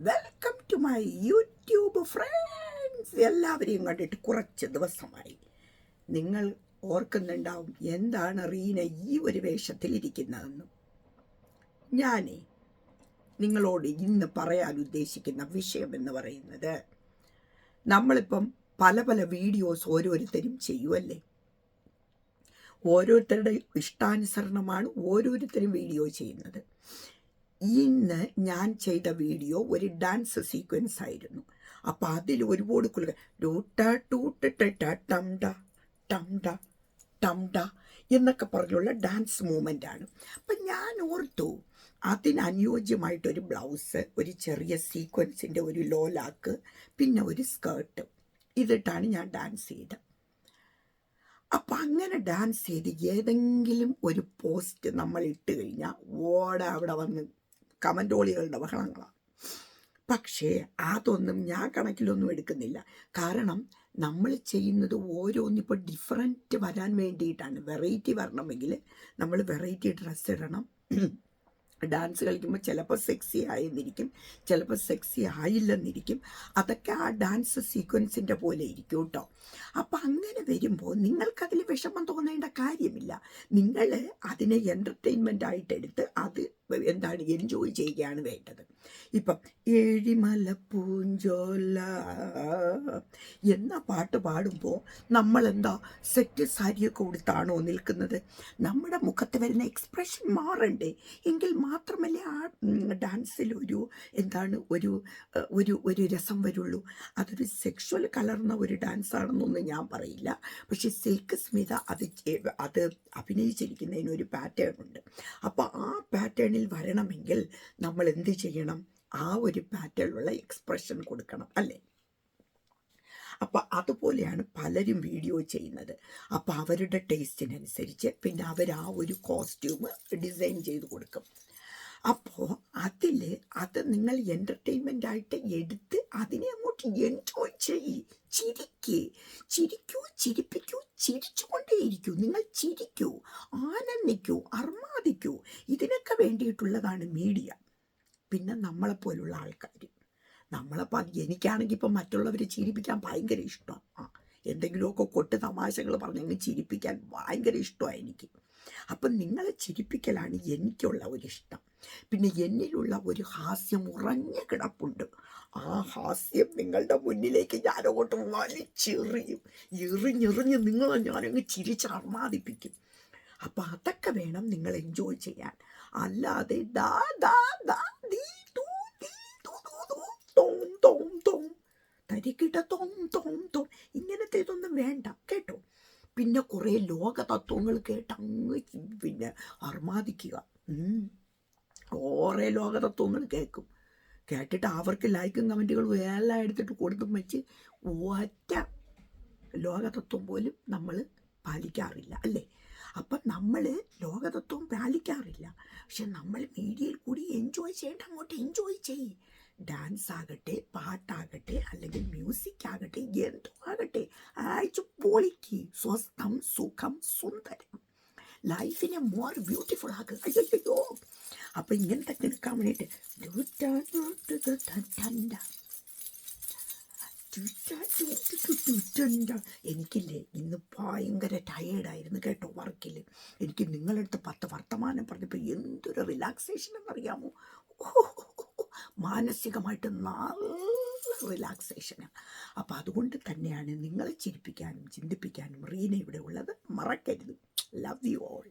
Welcome to my YouTube friends. എല്ലാവരെയും കണ്ടിട്ട് കുറച്ച് ദിവസമായി. നിങ്ങൾ ഓർക്കുന്നുണ്ടാവും എന്താണ് റീന ഈ ഒരു വേഷത്തിലിരിക്കുന്നതെന്ന്. ഞാനേ നിങ്ങളോട് ഇന്ന് പറയാൻ ഉദ്ദേശിക്കുന്ന വിഷയം എന്ന് പറയുന്നത്, നമ്മളിപ്പം പല പല വീഡിയോസ് ഓരോരുത്തരും ചെയ്യുമല്ലേ. ഓരോരുത്തരുടെ ഇഷ്ടാനുസരണമാണ് ഓരോരുത്തരും വീഡിയോ ചെയ്യുന്നത്. ഇന്ന് ഞാൻ ചെയ്ത വീഡിയോ ഒരു ഡാൻസ് സീക്വൻസ് ആയിരുന്നു. അപ്പം അതിൽ ഒരുപാട് ടംഡ എന്നൊക്കെ പറഞ്ഞുള്ള ഡാൻസ് മൂവ്മെൻ്റ് ആണ്. അപ്പം ഞാൻ ഓർത്തു അതിനനുയോജ്യമായിട്ടൊരു ബ്ലൗസ്, ഒരു ചെറിയ സീക്വൻസിൻ്റെ ഒരു ലോലാക്ക്, പിന്നെ ഒരു സ്കേർട്ട് ഇതിട്ടാണ് ഞാൻ ഡാൻസ് ചെയ്തത്. അപ്പം അങ്ങനെ ഡാൻസ് ചെയ്ത് ഏതെങ്കിലും ഒരു പോസ്റ്റ് നമ്മൾ ഇട്ട് കഴിഞ്ഞാൽ അവിടെ വന്ന് കമൻറ്റോളികളുടെ ബഹളങ്ങളാണ്. പക്ഷേ അതൊന്നും ഞാൻ കണക്കിലൊന്നും എടുക്കുന്നില്ല. കാരണം നമ്മൾ ചെയ്യുന്നത് ഓരോന്നിപ്പോൾ ഡിഫറൻറ്റ് വരാൻ വേണ്ടിയിട്ടാണ്. വെറൈറ്റി വരണമെങ്കിൽ നമ്മൾ വെറൈറ്റി ഡ്രസ്സ് ഇടണം. ഡാൻസ് കളിക്കുമ്പോൾ ചിലപ്പോൾ സെക്സി ആയെന്നിരിക്കും, ചിലപ്പോൾ സെക്സി ആയില്ലെന്നിരിക്കും. അതൊക്കെ ആ ഡാൻസ് സീക്വൻസിൻ്റെ പോലെ ഇരിക്കും കേട്ടോ. അപ്പം അങ്ങനെ വരുമ്പോൾ നിങ്ങൾക്കതിൽ വിഷമം തോന്നേണ്ട കാര്യമില്ല. നിങ്ങൾ അതിനെ എൻ്റർടൈൻമെൻ്റ് ആയിട്ടെടുത്ത് അത് എൻജോയ് ചെയ്യുകയാണ് വേണ്ടത്. ഇപ്പം ഏഴിമല പൂഞ്ചോല എന്ന പാട്ട് പാടുമ്പോൾ നമ്മളെന്താ സെറ്റ് സാരിയൊക്കെ കൊടുത്താണോ നിൽക്കുന്നത്? നമ്മുടെ മുഖത്ത് വരുന്ന എക്സ്പ്രഷൻ മാറണ്ടേ? എങ്കിൽ മാത്രമല്ലേ ആ ഡാൻസിൽ ഒരു ഒരു രസം വരുള്ളൂ. അതൊരു സെക്ഷുവൽ കലർന്ന ഒരു ഡാൻസ് ആണെന്നൊന്നും ഞാൻ പറയില്ല. പക്ഷെ സിൽക്ക് സ്മിത അത് അഭിനയിച്ചിരിക്കുന്നതിന് ഒരു പാറ്റേൺ ഉണ്ട്. അപ്പോൾ ആ പാറ്റേണിൽ വരണമെങ്കിൽ നമ്മൾ എന്ത് ചെയ്യണം? ആ ഒരു പാറ്റേണിലുള്ള എക്സ്പ്രഷൻ കൊടുക്കണം, അല്ലേ? അപ്പം അതുപോലെയാണ് പലരും വീഡിയോ ചെയ്യുന്നത്. അപ്പം അവരുടെ ടേസ്റ്റിനനുസരിച്ച് പിന്നെ അവർ ആ ഒരു കോസ്റ്റ്യൂം ഡിസൈൻ ചെയ്ത് കൊടുക്കും. അപ്പോൾ അത് നിങ്ങൾ എൻ്റർടൈൻമെൻ്റ് ആയിട്ട് എടുത്ത് അതിനെ അങ്ങോട്ട് എൻജോയ് ചിരിക്കൂ, ചിരിപ്പിക്കൂ, ചിരിച്ചുകൊണ്ടേയിരിക്കൂ. നിങ്ങൾ ചിരിക്കൂ, ആനന്ദിക്കൂ, അർമാദിക്കൂ. ഇതിനൊക്കെ വേണ്ടിയിട്ടുള്ളതാണ് മീഡിയ. പിന്നെ നമ്മളെപ്പോലുള്ള ആൾക്കാർ, എനിക്കാണെങ്കിൽ ഇപ്പം മറ്റുള്ളവരെ ചിരിപ്പിക്കാൻ ഭയങ്കര ഇഷ്ടമാണ്. എന്തെങ്കിലുമൊക്കെ കൊട്ട് തമാശകൾ പറഞ്ഞങ്ങ് ചിരിപ്പിക്കാൻ ഭയങ്കര ഇഷ്ടമാണ് എനിക്ക്. അപ്പം നിങ്ങളെ ചിരിപ്പിക്കലാണ് എനിക്കുള്ള ഒരിഷ്ടം. പിന്നെ എന്നിലുള്ള ഒരു ഹാസ്യം ഉറഞ്ഞു കിടപ്പുണ്ട്. ആ ഹാസ്യം നിങ്ങളുടെ മുന്നിലേക്ക് ഞാനങ്ങോട്ട് എറിഞ്ഞെറിഞ്ഞ് നിങ്ങളെ ഞാനങ്ങ് ചിരിച്ച് അർമാദിപ്പിക്കും. അപ്പം അതൊക്കെ വേണം നിങ്ങൾ എൻജോയ് ചെയ്യാൻ. അല്ലാതെ ഇങ്ങനത്തെ ഇതൊന്നും വേണ്ട കേട്ടോ. പിന്നെ കുറേ ലോകതത്വങ്ങൾ കേട്ടങ്ങ് പിന്നെ അർമാദിക്കുക. കുറേ ലോകതത്വങ്ങൾ കേട്ടിട്ട് അവർക്ക് ലൈക്കും കമൻറ്റുകളും എല്ലാം എടുത്തിട്ട് കൊടുത്തും വെച്ച് ഒറ്റ ലോകതത്വം പോലും നമ്മൾ പാലിക്കാറില്ല, അല്ലേ? അപ്പം നമ്മൾ ലോകതത്വം പാലിക്കാറില്ല. പക്ഷെ നമ്മൾ മീഡിയയിൽ കൂടി എൻജോയ് ചെയ്യേണ്ട അങ്ങോട്ട് എൻജോയ് ചെയ്യ്. ഡാൻസ് ആകട്ടെ, പാട്ടാകട്ടെ, അല്ലെങ്കിൽ മ്യൂസിക് ആകട്ടെ, എന്തോ ആകട്ടെ, അയച്ചു പൊളിക്ക്. സ്വസ്ഥം, സുഖം, സുന്ദരം. ലൈഫിനെ മോർ ബ്യൂട്ടിഫുൾ ആക്കുക. അയ്യോ, അപ്പം ഇങ്ങനത്തെ എടുക്കാൻ വേണ്ടിയിട്ട് എനിക്കില്ലേ ഇന്ന് ഭയങ്കര ടയേർഡായിരുന്നു കേട്ടോ വർക്കിൽ. എനിക്ക് നിങ്ങളടുത്ത് 10 വർത്തമാനം പറഞ്ഞപ്പോൾ എന്തൊരു റിലാക്സേഷൻ എന്നറിയാമോ? മാനസികമായിട്ട് നല്ല റിലാക്സേഷനാണ്. അപ്പം അതുകൊണ്ട് തന്നെയാണ് നിങ്ങളെ ചിരിപ്പിക്കാനും ചിന്തിപ്പിക്കാനും റീന ഇവിടെ ഉള്ളത്. മറക്കരുത്. Love you all.